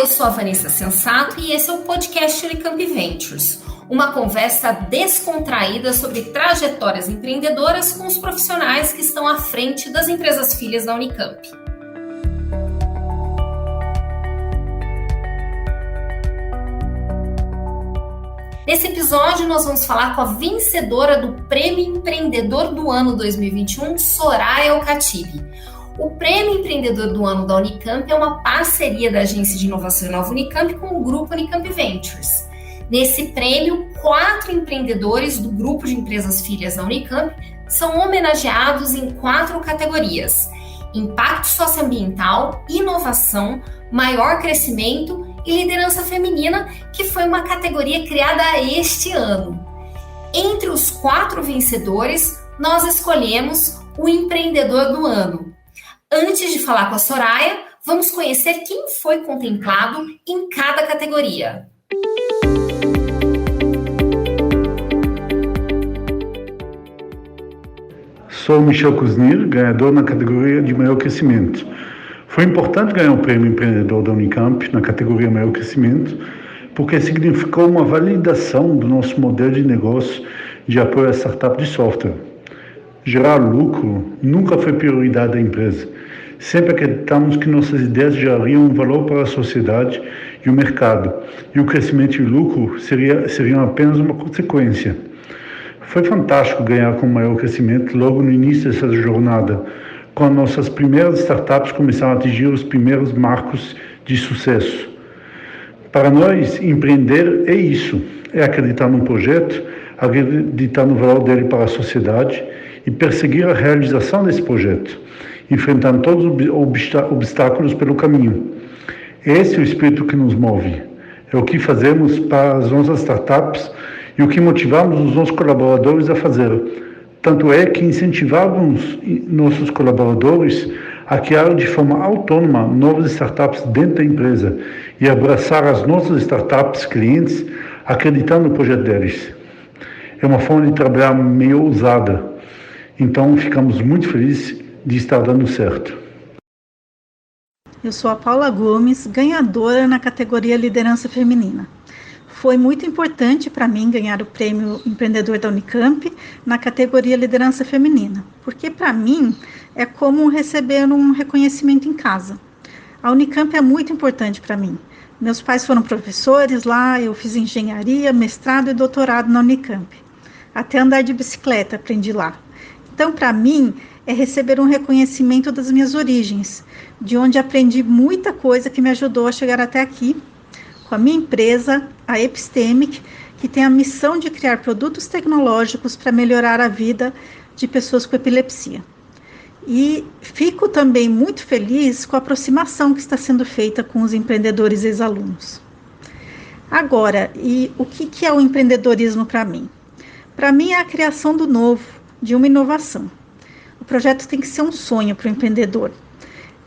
eu sou a Vanessa Sensato e esse é o podcast Unicamp Ventures, uma conversa descontraída sobre trajetórias empreendedoras com os profissionais que estão à frente das empresas filhas da Unicamp. Nesse episódio, nós vamos falar com a vencedora do Prêmio Empreendedor do Ano 2021, Soraya Alcatibi. O Prêmio Empreendedor do Ano da Unicamp é uma parceria da Agência de Inovação e Nova Unicamp com o Grupo Unicamp Ventures. Nesse prêmio, 4 empreendedores do grupo de empresas filhas da Unicamp são homenageados em 4 categorias: impacto socioambiental, inovação, maior crescimento e liderança feminina, que foi uma categoria criada este ano. Entre os 4 vencedores, nós escolhemos o empreendedor do ano. Antes de falar com a Soraya, vamos conhecer quem foi contemplado em cada categoria. Sou Michel Kuznir, ganhador na categoria de maior crescimento. Foi importante ganhar o Prêmio Empreendedor da Unicamp na categoria maior crescimento, porque significou uma validação do nosso modelo de negócio de apoio a startup de software. Gerar lucro nunca foi prioridade da empresa. Sempre acreditamos que nossas ideias gerariam um valor para a sociedade e o mercado, e o crescimento e o lucro seriam apenas uma consequência. Foi fantástico ganhar com maior crescimento logo no início dessa jornada, quando nossas primeiras startups começaram a atingir os primeiros marcos de sucesso. Para nós, empreender é isso, é acreditar num projeto, acreditar no valor dele para a sociedade e perseguir a realização desse projeto, enfrentando todos os obstáculos pelo caminho. Esse é o espírito que nos move, é o que fazemos para as nossas startups e o que motivamos os nossos colaboradores a fazer. Tanto é que incentivamos nossos colaboradores a criar de forma autônoma novas startups dentro da empresa e abraçar as nossas startups clientes acreditando no projeto deles. É uma forma de trabalhar meio ousada, então ficamos muito felizes de estar dando certo. Eu sou a Paula Gomes, ganhadora na categoria Liderança Feminina. Foi muito importante para mim ganhar o Prêmio Empreendedor da Unicamp na categoria Liderança Feminina, porque para mim é como receber um reconhecimento em casa. A Unicamp é muito importante para mim. Meus pais foram professores lá, eu fiz engenharia, mestrado e doutorado na Unicamp. Até andar de bicicleta aprendi lá. Então, para mim, é receber um reconhecimento das minhas origens, de onde aprendi muita coisa que me ajudou a chegar até aqui, com a minha empresa, a Epistemic, que tem a missão de criar produtos tecnológicos para melhorar a vida de pessoas com epilepsia. E fico também muito feliz com a aproximação que está sendo feita com os empreendedores ex-alunos. Agora, e o que é o empreendedorismo para mim? Para mim é a criação do novo, de uma inovação. O projeto tem que ser um sonho para o empreendedor.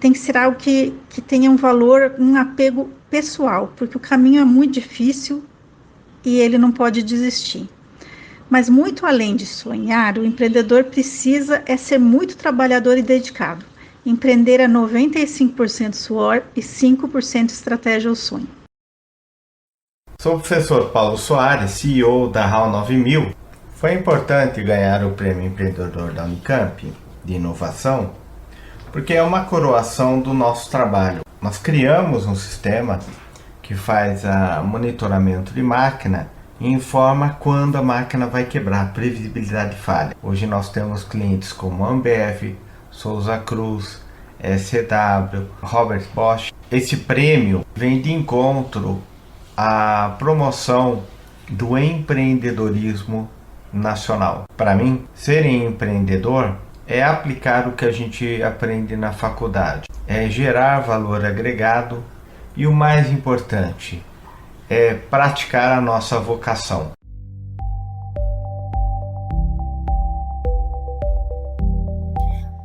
Tem que ser algo que tenha um valor, um apego pessoal, porque o caminho é muito difícil e ele não pode desistir. Mas muito além de sonhar, o empreendedor precisa ser muito trabalhador e dedicado. Empreender é 95% suor e 5% estratégia ou sonho. Sou o professor Paulo Soares, CEO da HAL 9000. Foi importante ganhar o Prêmio Empreendedor da Unicamp de Inovação, porque é uma coroação do nosso trabalho. Nós criamos um sistema que faz monitoramento de máquina e informa quando a máquina vai quebrar, previsibilidade de falha. Hoje nós temos clientes como Ambev, Souza Cruz, SCW, Robert Bosch. Esse prêmio vem de encontro à promoção do empreendedorismo nacional. Para mim, ser empreendedor é aplicar o que a gente aprende na faculdade, é gerar valor agregado e o mais importante, é praticar a nossa vocação.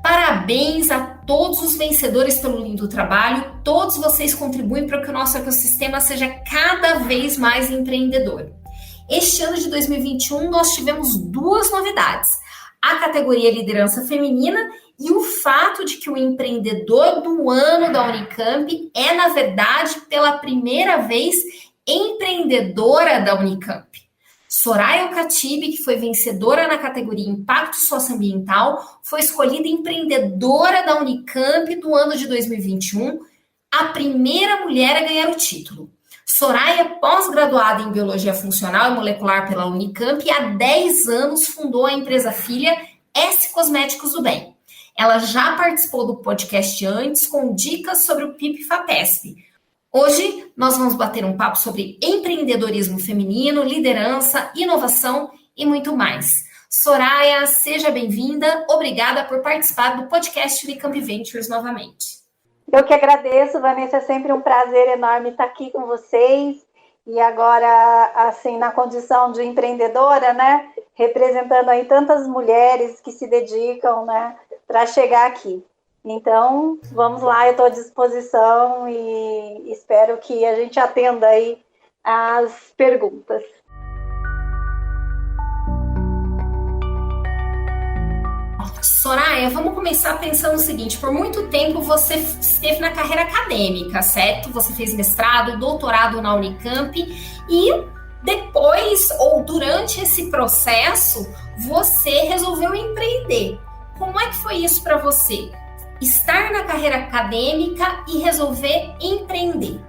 Parabéns a todos os vencedores pelo lindo trabalho. Todos vocês contribuem para que o nosso ecossistema seja cada vez mais empreendedor. Este ano de 2021 nós tivemos 2 novidades. a categoria Liderança Feminina e o fato de que o empreendedor do ano da Unicamp é, na verdade, pela primeira vez, empreendedora da Unicamp. Soraya Alcatibe, que foi vencedora na categoria Impacto Socioambiental, foi escolhida empreendedora da Unicamp do ano de 2021, a primeira mulher a ganhar o título. Soraya é pós-graduada em Biologia Funcional e Molecular pela Unicamp e há 10 anos fundou a empresa filha S Cosméticos do Bem. Ela já participou do podcast antes com dicas sobre o PIP-FAPESP. Hoje, nós vamos bater um papo sobre empreendedorismo feminino, liderança, inovação e muito mais. Soraya, seja bem-vinda. Obrigada por participar do podcast Unicamp Ventures novamente. Eu que agradeço, Vanessa. É sempre um prazer enorme estar aqui com vocês. E agora, assim, na condição de empreendedora, né? Representando aí tantas mulheres que se dedicam, né? Para chegar aqui. Então, vamos lá, eu estou à disposição e espero que a gente atenda aí as perguntas. Soraya, vamos começar pensando o seguinte, por muito tempo você esteve na carreira acadêmica, certo? Você fez mestrado, doutorado na Unicamp e depois ou durante esse processo você resolveu empreender. Como é que foi isso para você? Estar na carreira acadêmica e resolver empreender?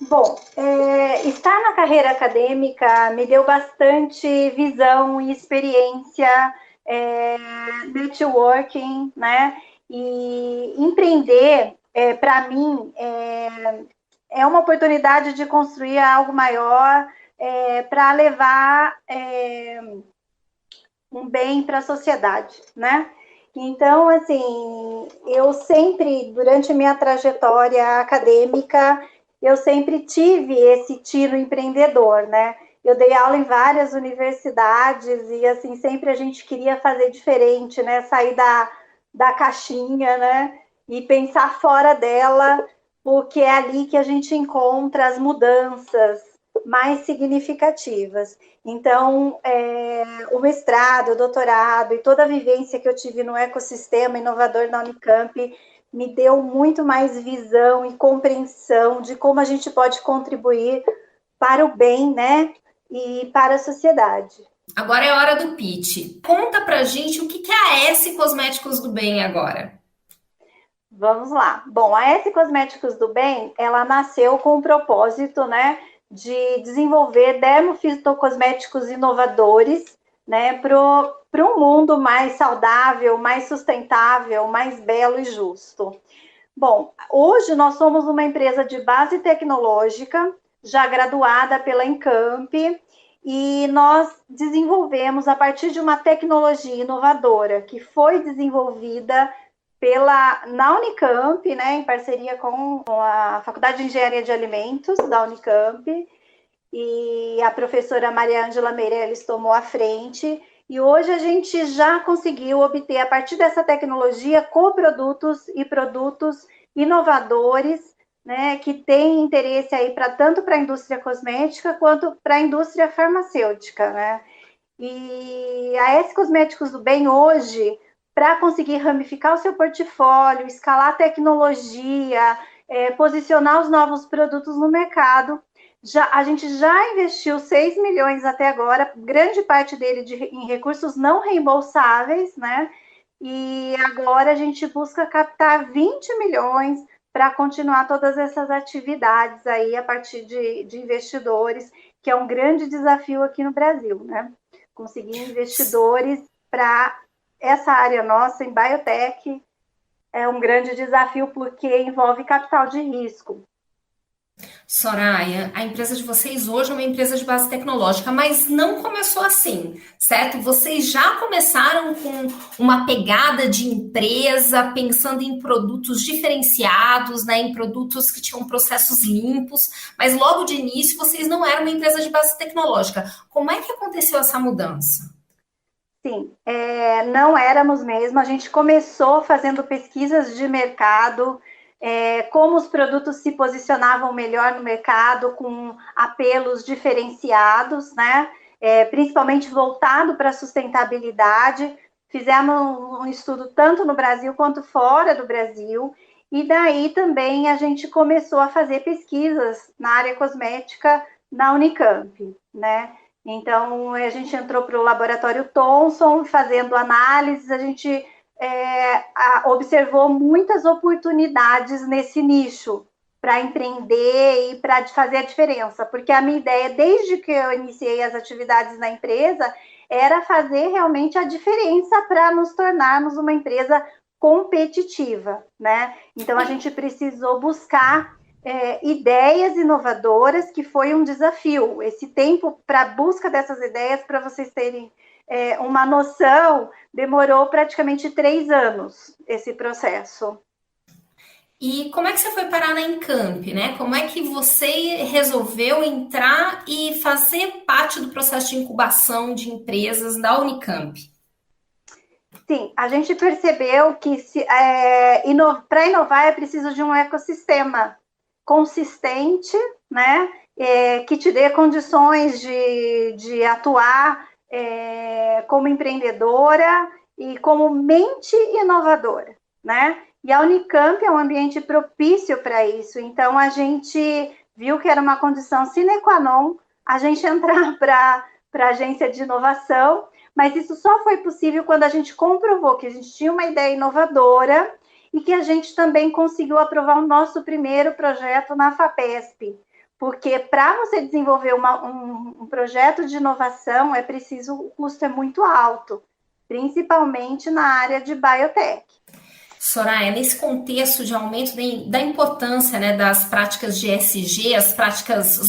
Bom, estar na carreira acadêmica me deu bastante visão e experiência, networking, né? E empreender, para mim, é uma oportunidade de construir algo maior para levar um bem para a sociedade, né? Então, assim, eu sempre, durante minha trajetória acadêmica, eu sempre tive esse tiro empreendedor, né? Eu dei aula em várias universidades e, assim, sempre a gente queria fazer diferente, né? Sair da caixinha, né? E pensar fora dela, porque é ali que a gente encontra as mudanças mais significativas. Então, o mestrado, o doutorado e toda a vivência que eu tive no ecossistema inovador da Unicamp me deu muito mais visão e compreensão de como a gente pode contribuir para o bem, né, e para a sociedade. Agora é hora do pitch. Conta pra gente o que é a S Cosméticos do Bem agora. Vamos lá. Bom, a S Cosméticos do Bem, ela nasceu com o propósito, né, de desenvolver dermofitocosméticos inovadores, né, para um mundo mais saudável, mais sustentável, mais belo e justo. Bom, hoje nós somos uma empresa de base tecnológica, já graduada pela Unicamp, e nós desenvolvemos a partir de uma tecnologia inovadora que foi desenvolvida na Unicamp, né, em parceria com a Faculdade de Engenharia de Alimentos da Unicamp, e a professora Maria Ângela Meirelles tomou a frente, e hoje a gente já conseguiu obter, a partir dessa tecnologia, coprodutos e produtos inovadores, né, que têm interesse aí tanto para a indústria cosmética quanto para a indústria farmacêutica, né? E a S Cosméticos do Bem hoje, para conseguir ramificar o seu portfólio, escalar a tecnologia, posicionar os novos produtos no mercado, a gente já investiu 6 milhões até agora, grande parte dele em recursos não reembolsáveis, né? E agora a gente busca captar 20 milhões para continuar todas essas atividades aí a partir de investidores, que é um grande desafio aqui no Brasil, né? Conseguir investidores para essa área nossa em biotech é um grande desafio porque envolve capital de risco. Soraya, a empresa de vocês hoje é uma empresa de base tecnológica, mas não começou assim, certo? Vocês já começaram com uma pegada de empresa, pensando em produtos diferenciados, né, em produtos que tinham processos limpos, mas logo de início vocês não eram uma empresa de base tecnológica. Como é que aconteceu essa mudança? Sim, não éramos mesmo. A gente começou fazendo pesquisas de mercado, como os produtos se posicionavam melhor no mercado, com apelos diferenciados, né? Principalmente voltado para a sustentabilidade, fizemos um estudo tanto no Brasil quanto fora do Brasil, e daí também a gente começou a fazer pesquisas na área cosmética na Unicamp, né? Então, a gente entrou para o laboratório Thomson, fazendo análises, a gente observou muitas oportunidades nesse nicho para empreender e para fazer a diferença, porque a minha ideia, desde que eu iniciei as atividades na empresa, era fazer realmente a diferença para nos tornarmos uma empresa competitiva, né? Então, a gente precisou buscar ideias inovadoras, que foi um desafio. Esse tempo para a busca dessas ideias, para vocês terem uma noção, demorou praticamente 3 anos esse processo. E como é que você foi parar na Unicamp, né? Como é que você resolveu entrar e fazer parte do processo de incubação de empresas da Unicamp? Sim, a gente percebeu que para inovar é preciso de um ecossistema consistente, né? Que te dê condições de atuar como empreendedora e como mente inovadora, né? E a Unicamp é um ambiente propício para isso. Então, a gente viu que era uma condição sine qua non a gente entrar para a agência de inovação, mas isso só foi possível quando a gente comprovou que a gente tinha uma ideia inovadora e que a gente também conseguiu aprovar o nosso primeiro projeto na FAPESP. Porque para você desenvolver um projeto de inovação é preciso, o custo é muito alto, principalmente na área de biotech. Soraya, nesse contexto de aumento da importância, né, das práticas de ESG, as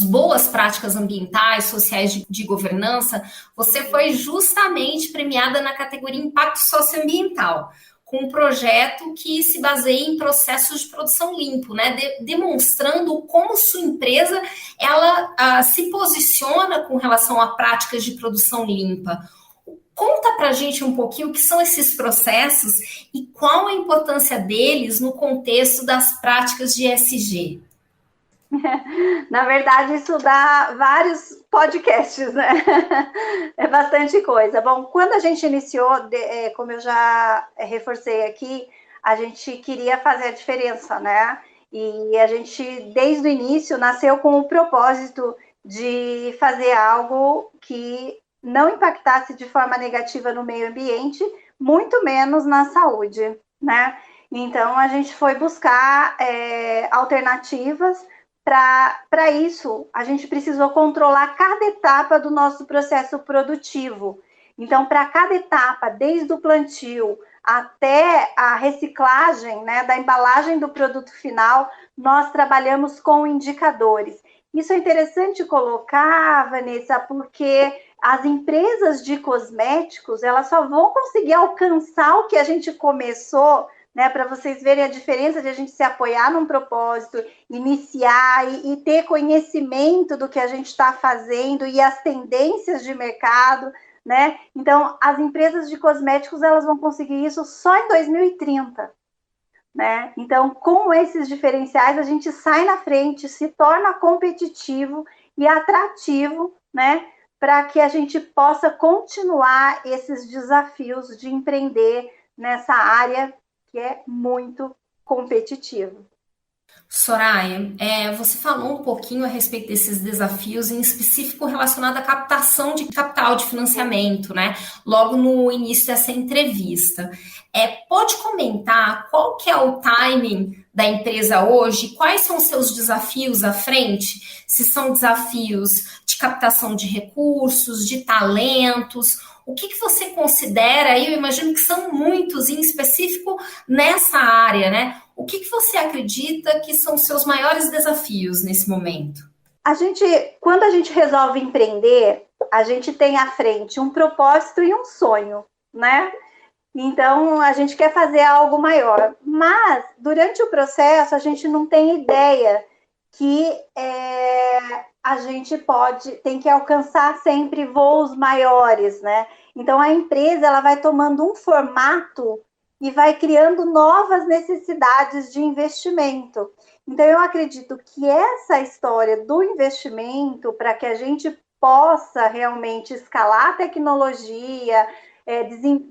boas práticas ambientais, sociais de governança, você foi justamente premiada na categoria Impacto Socioambiental, com um projeto que se baseia em processos de produção limpo, né, demonstrando como sua empresa ela se posiciona com relação a práticas de produção limpa. Conta pra gente um pouquinho o que são esses processos e qual a importância deles no contexto das práticas de ESG. Na verdade, isso dá vários podcasts, né? É bastante coisa. Bom, quando a gente iniciou, como eu já reforcei aqui, a gente queria fazer a diferença, né? E a gente, desde o início, nasceu com o propósito de fazer algo que não impactasse de forma negativa no meio ambiente, muito menos na saúde, né? Então, a gente foi buscar alternativas. Para isso, a gente precisou controlar cada etapa do nosso processo produtivo. Então, para cada etapa, desde o plantio até a reciclagem, né, da embalagem do produto final, nós trabalhamos com indicadores. Isso é interessante colocar, Vanessa, porque as empresas de cosméticos, elas só vão conseguir alcançar o que a gente começou, né, para vocês verem a diferença de a gente se apoiar num propósito, iniciar e ter conhecimento do que a gente está fazendo e as tendências de mercado, né? Então, as empresas de cosméticos, elas vão conseguir isso só em 2030. Né? Então, com esses diferenciais, a gente sai na frente, se torna competitivo e atrativo, né? Para que a gente possa continuar esses desafios de empreender nessa área que é muito competitiva. Soraya, você falou um pouquinho a respeito desses desafios, em específico relacionado à captação de capital de financiamento, né? Logo no início dessa entrevista. Pode comentar qual que é o timing da empresa hoje? Quais são os seus desafios à frente? Se são desafios de captação de recursos, de talentos, o que você considera, eu imagino que são muitos, em específico nessa área, né? O que você acredita que são os seus maiores desafios nesse momento? Quando a gente resolve empreender, a gente tem à frente um propósito e um sonho, né? Então, a gente quer fazer algo maior. Mas, durante o processo, a gente não tem ideia que a gente tem que alcançar sempre voos maiores, né? Então, a empresa ela vai tomando um formato e vai criando novas necessidades de investimento. Então, eu acredito que essa história do investimento, para que a gente possa realmente escalar a tecnologia,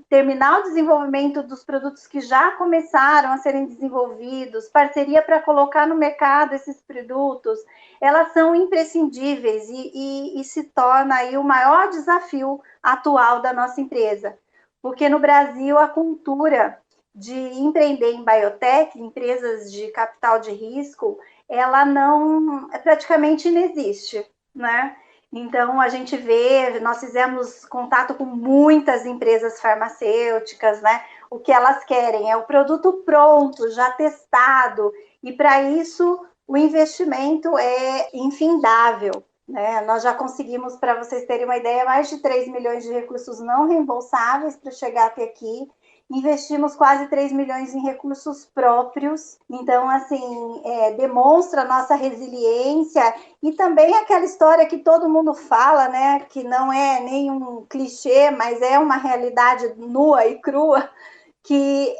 terminar o desenvolvimento dos produtos que já começaram a serem desenvolvidos, parceria para colocar no mercado esses produtos, elas são imprescindíveis e se torna aí o maior desafio atual da nossa empresa. Porque no Brasil a cultura de empreender em biotech, empresas de capital de risco, ela não praticamente inexiste, né? Então, a gente vê, nós fizemos contato com muitas empresas farmacêuticas, né? O que elas querem é o produto pronto, já testado, e para isso o investimento é infindável, né? Nós já conseguimos, para vocês terem uma ideia, mais de 3 milhões de recursos não reembolsáveis para chegar até aqui. Investimos quase 3 milhões em recursos próprios, então, assim, demonstra a nossa resiliência e também aquela história que todo mundo fala, né, que não é nenhum clichê, mas é uma realidade nua e crua, que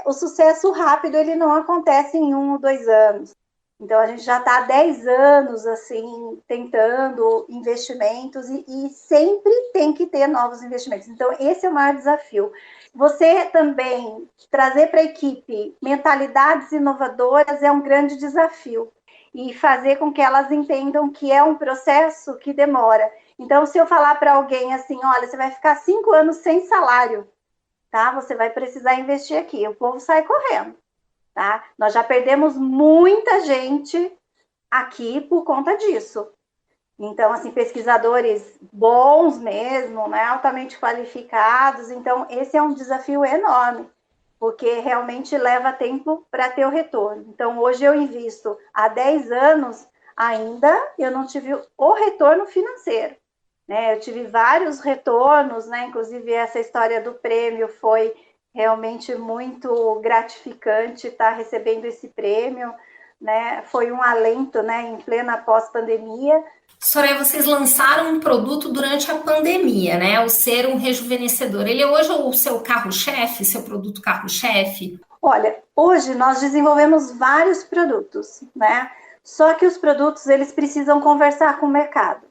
o sucesso rápido ele não acontece em 1 ou 2 anos. Então, a gente já está há 10 anos, assim, tentando investimentos e sempre tem que ter novos investimentos. Então, esse é o maior desafio. Você também trazer para a equipe mentalidades inovadoras é um grande desafio e fazer com que elas entendam que é um processo que demora. Então, se eu falar para alguém assim, olha, você vai ficar 5 anos sem salário, tá? Você vai precisar investir aqui. O povo sai correndo, tá? Nós já perdemos muita gente aqui por conta disso. Então, assim, pesquisadores bons mesmo, né, altamente qualificados. Então, esse é um desafio enorme, porque realmente leva tempo para ter o retorno. Então, hoje eu invisto há 10 anos, ainda eu não tive o retorno financeiro, né? Eu tive vários retornos, né? Inclusive, essa história do prêmio foi realmente muito gratificante estar recebendo esse prêmio, né? Foi um alento, né, em plena pós-pandemia. Soraya, vocês lançaram um produto durante a pandemia, né? O Serum Rejuvenescedor. Ele é hoje o seu carro-chefe, seu produto carro-chefe? Olha, hoje nós desenvolvemos vários produtos, né? Só que os produtos, eles precisam conversar com o mercado.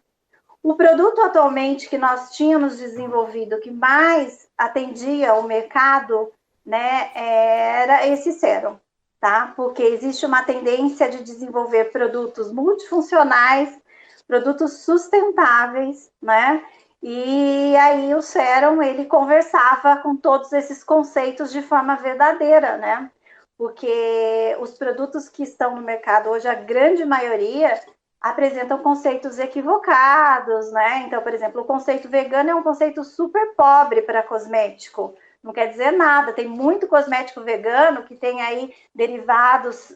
O produto atualmente que nós tínhamos desenvolvido, que mais atendia o mercado, né, era esse Serum, tá? Porque existe uma tendência de desenvolver produtos multifuncionais, produtos sustentáveis, né? E aí o Serum, ele conversava com todos esses conceitos de forma verdadeira, né? Porque os produtos que estão no mercado hoje, a grande maioria, apresentam conceitos equivocados, né? Então, por exemplo, o conceito vegano é um conceito super pobre para cosmético. Não quer dizer nada, tem muito cosmético vegano que tem aí derivados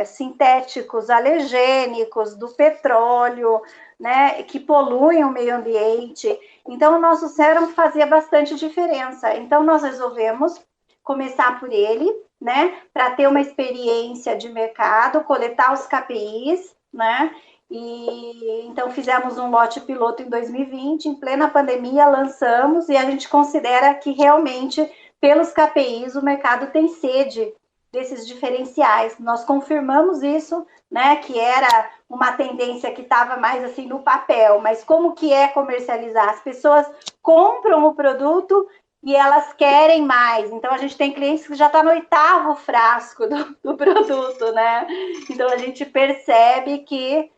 sintéticos, alergênicos, do petróleo, né, que poluem o meio ambiente. Então, o nosso Serum fazia bastante diferença. Então, nós resolvemos começar por ele, né, para ter uma experiência de mercado, coletar os KPIs, né, e então fizemos um lote piloto em 2020, em plena pandemia lançamos, e a gente considera que realmente, pelos KPIs, o mercado tem sede desses diferenciais. Nós confirmamos isso, né, que era uma tendência que estava mais assim no papel, mas como que é comercializar? As pessoas compram o produto e elas querem mais. Então, a gente tem clientes que já estão no 8º frasco do produto, né? Então, a gente percebe que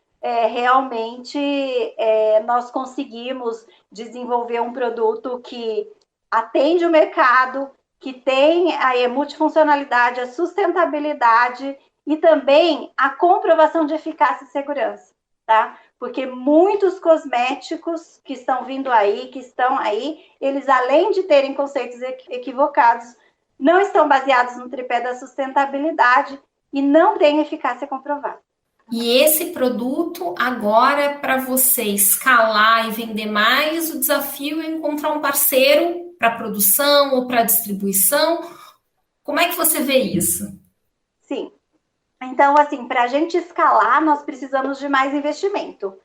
realmente nós conseguimos desenvolver um produto que atende o mercado, que tem a multifuncionalidade, a sustentabilidade e também a comprovação de eficácia e segurança, tá? Porque muitos cosméticos que estão vindo aí, que estão aí, eles além de terem conceitos equivocados, não estão baseados no tripé da sustentabilidade e não têm eficácia comprovada. E esse produto, agora, para você escalar e vender mais, o desafio é encontrar um parceiro para produção ou para distribuição. Como é que você vê isso? Sim. Então, assim, para a gente escalar, nós precisamos de mais investimento.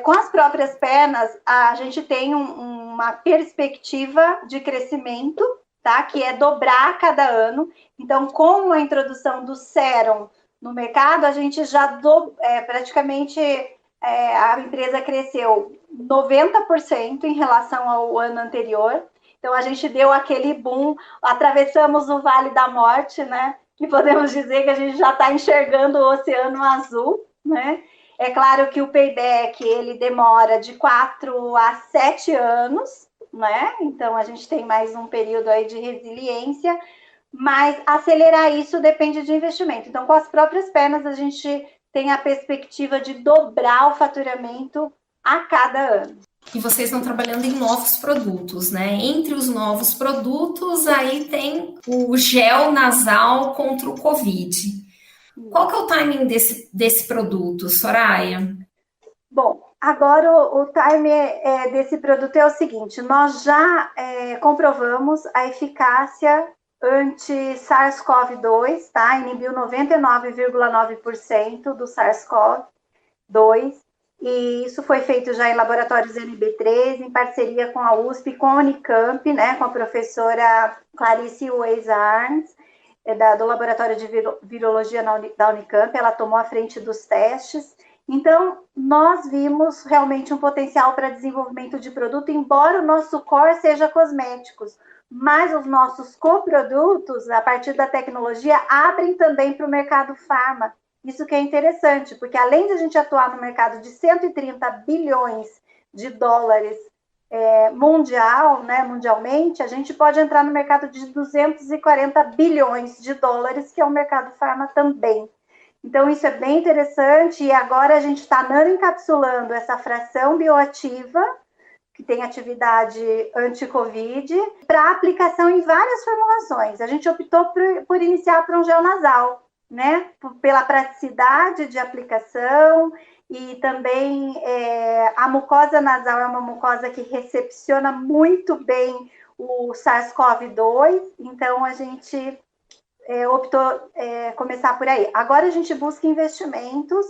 Com as próprias pernas, a gente tem uma perspectiva de crescimento, tá? Que é dobrar a cada ano. Então, com a introdução do Serum no mercado, a gente já praticamente a empresa cresceu 90% em relação ao ano anterior. Então, a gente deu aquele boom, atravessamos o Vale da Morte, né? Que podemos dizer que a gente já está enxergando o Oceano Azul, né? É claro que o payback, ele demora de 4 a 7 anos, né? Então, a gente tem mais um período aí de resiliência, mas acelerar isso depende de investimento. Então, com as próprias pernas, a gente tem a perspectiva de dobrar o faturamento a cada ano. E vocês estão trabalhando em novos produtos, né? Entre os novos produtos, aí tem o gel nasal contra o Covid. Qual que é o timing desse produto, Soraya? Bom, agora o time desse produto é o seguinte, nós já comprovamos a eficácia anti-SARS-CoV-2, tá? Inibiu 99,9% do SARS-CoV-2, e isso foi feito já em laboratórios NB3, em parceria com a USP, com a Unicamp, né, com a professora Clarice Weiss Arns, do Laboratório de Virologia da Unicamp. Ela tomou a frente dos testes. Então, nós vimos realmente um potencial para desenvolvimento de produto, embora o nosso core seja cosméticos, mas os nossos coprodutos, a partir da tecnologia, abrem também para o mercado farma. Isso que é interessante, porque além de a gente atuar no mercado de 130 bilhões de dólares mundialmente, a gente pode entrar no mercado de 240 bilhões de dólares, que é o mercado farma também. Então, isso é bem interessante, e agora a gente está nanoencapsulando essa fração bioativa, que tem atividade anti-Covid, para aplicação em várias formulações. A gente optou por iniciar por um gel nasal, né? Pela praticidade de aplicação, e também a mucosa nasal é uma mucosa que recepciona muito bem o SARS-CoV-2, então a gente optou começar por aí. Agora a gente busca investimentos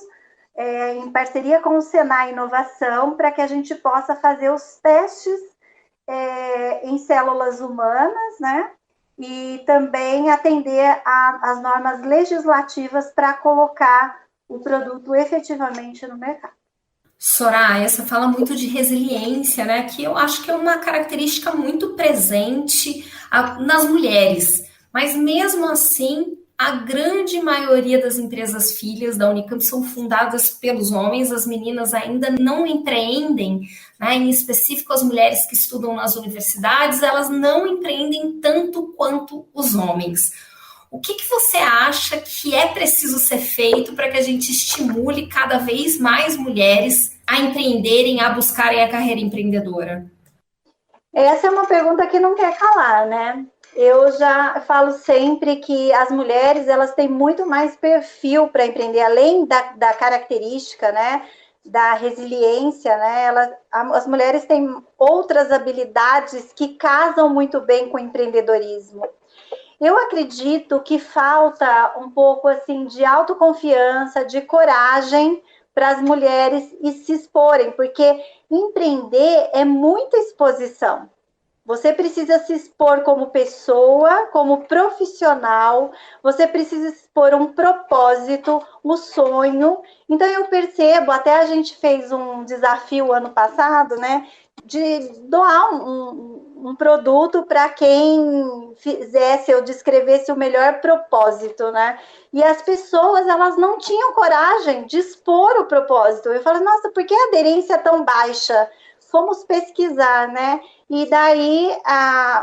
em parceria com o Senai Inovação para que a gente possa fazer os testes em células humanas, né? E também atender às normas legislativas para colocar o produto efetivamente no mercado. Soraya, você fala muito de resiliência, né? Que eu acho que é uma característica muito presente nas mulheres. Mas mesmo assim, a grande maioria das empresas filhas da Unicamp são fundadas pelos homens. As meninas ainda não empreendem, né? Em específico as mulheres que estudam nas universidades, elas não empreendem tanto quanto os homens. O que você acha que é preciso ser feito para que a gente estimule cada vez mais mulheres a empreenderem, a buscarem a carreira empreendedora? Essa é uma pergunta que não quer calar, né? Eu já falo sempre que as mulheres, elas têm muito mais perfil para empreender, além da característica, né, da resiliência, né? As mulheres têm outras habilidades que casam muito bem com o empreendedorismo. Eu acredito que falta um pouco assim de autoconfiança, de coragem para as mulheres se exporem, porque empreender é muita exposição. Você precisa se expor como pessoa, como profissional, você precisa expor um propósito, um sonho. Então eu percebo, até a gente fez um desafio ano passado, né, de doar um produto para quem fizesse ou descrevesse o melhor propósito, né? E as pessoas, elas não tinham coragem de expor o propósito. Eu falo, nossa, por que a aderência é tão baixa? Fomos pesquisar, né? E daí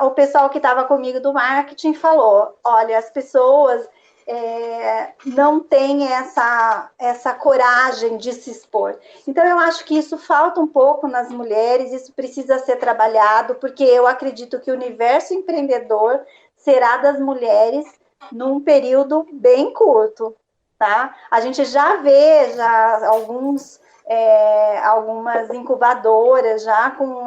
o pessoal que estava comigo do marketing falou, olha, as pessoas não têm essa coragem de se expor. Então, eu acho que isso falta um pouco nas mulheres, isso precisa ser trabalhado, porque eu acredito que o universo empreendedor será das mulheres num período bem curto, tá? A gente já vê algumas incubadoras já com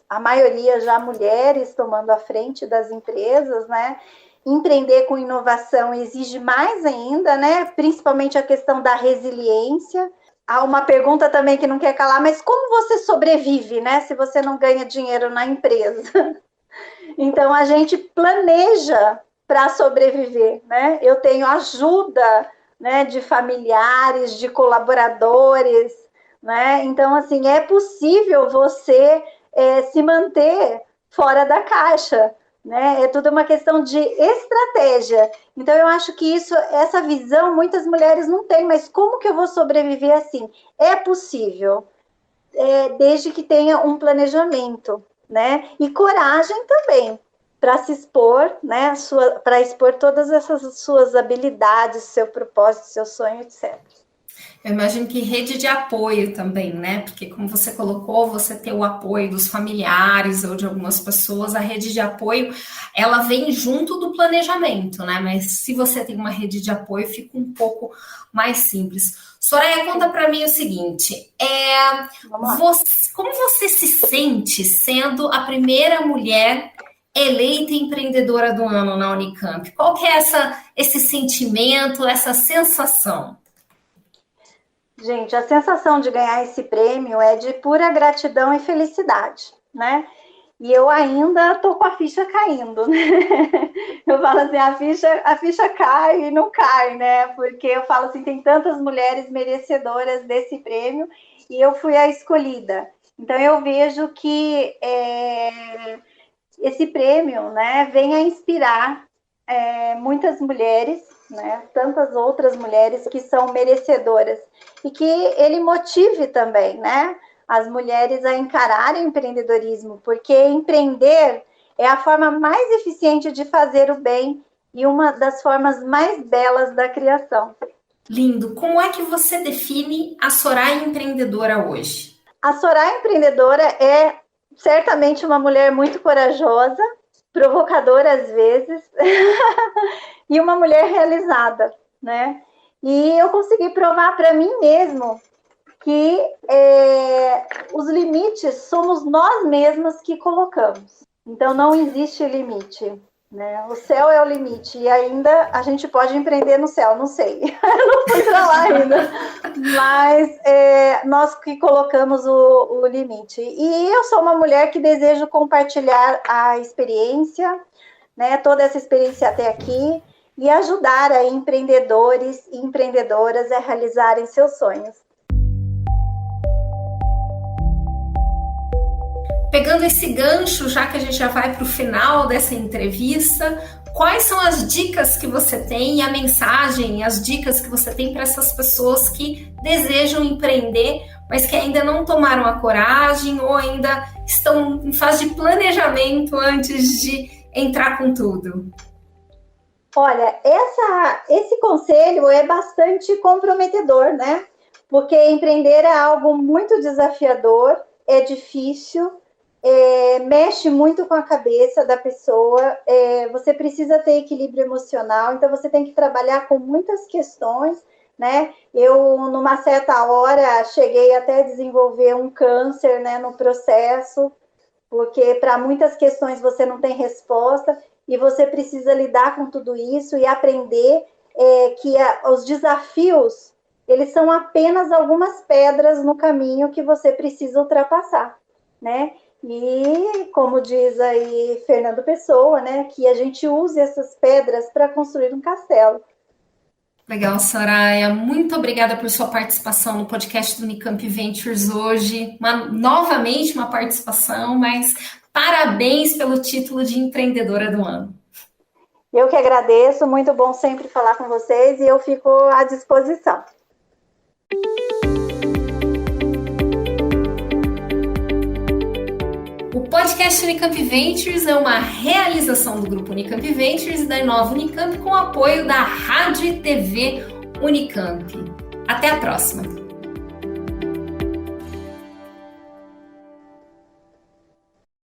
a maioria já mulheres tomando a frente das empresas, né? Empreender com inovação exige mais ainda, né? Principalmente a questão da resiliência. Há uma pergunta também que não quer calar, mas como você sobrevive, né? Se você não ganha dinheiro na empresa. Então, a gente planeja para sobreviver, né? Eu tenho ajuda, né, de familiares, de colaboradores, né? Então, assim, é possível você se manter fora da caixa, né? É tudo uma questão de estratégia. Então, eu acho que essa visão, muitas mulheres não têm, mas como que eu vou sobreviver assim? É possível, desde que tenha um planejamento, né? E coragem também, para se expor, né? Para expor todas essas suas habilidades, seu propósito, seu sonho, etc. Eu imagino que rede de apoio também, né? Porque como você colocou, você ter o apoio dos familiares ou de algumas pessoas, a rede de apoio, ela vem junto do planejamento, né? Mas se você tem uma rede de apoio, fica um pouco mais simples. Soraya, conta para mim o seguinte, como você se sente sendo a primeira mulher eleita empreendedora do ano na Unicamp? Qual que é esse sentimento, essa sensação? Gente, a sensação de ganhar esse prêmio é de pura gratidão e felicidade, né? E eu ainda tô com a ficha caindo, né? Eu falo assim, a ficha cai e não cai, né? Porque eu falo assim, tem tantas mulheres merecedoras desse prêmio e eu fui a escolhida. Então, eu vejo que esse prêmio, né, vem a inspirar muitas mulheres, né, tantas outras mulheres que são merecedoras e que ele motive também, né, as mulheres a encararem o empreendedorismo, porque empreender é a forma mais eficiente de fazer o bem e uma das formas mais belas da criação. Lindo. Como é que você define a Soraya empreendedora hoje? A Soraya empreendedora é certamente uma mulher muito corajosa, provocadora às vezes, e uma mulher realizada, né? E eu consegui provar para mim mesmo que os limites somos nós mesmas que colocamos. Então, não existe limite, né? O céu é o limite e ainda a gente pode empreender no céu, não sei. Não fui para lá ainda. Mas nós que colocamos o limite. E eu sou uma mulher que desejo compartilhar a experiência, né? Toda essa experiência até aqui e ajudar aí empreendedores e empreendedoras a realizarem seus sonhos. Pegando esse gancho, já que a gente já vai para o final dessa entrevista, quais são as dicas que você tem e a mensagem, as dicas que você tem para essas pessoas que desejam empreender, mas que ainda não tomaram a coragem ou ainda estão em fase de planejamento antes de entrar com tudo? Olha, esse conselho é bastante comprometedor, né? Porque empreender é algo muito desafiador, é difícil, mexe muito com a cabeça da pessoa, você precisa ter equilíbrio emocional, então você tem que trabalhar com muitas questões, né? Eu, numa certa hora, cheguei até a desenvolver um câncer, né, no processo, porque para muitas questões você não tem resposta e você precisa lidar com tudo isso e aprender que os desafios, eles são apenas algumas pedras no caminho que você precisa ultrapassar, né? E, como diz aí Fernando Pessoa, né, que a gente use essas pedras para construir um castelo. Legal, Soraya. Muito obrigada por sua participação no podcast do Unicamp Ventures hoje. Novamente uma participação, mas parabéns pelo título de empreendedora do ano. Eu que agradeço, muito bom sempre falar com vocês e eu fico à disposição. O podcast Unicamp Ventures é uma realização do Grupo Unicamp Ventures e da Inova Unicamp com apoio da Rádio e TV Unicamp. Até a próxima!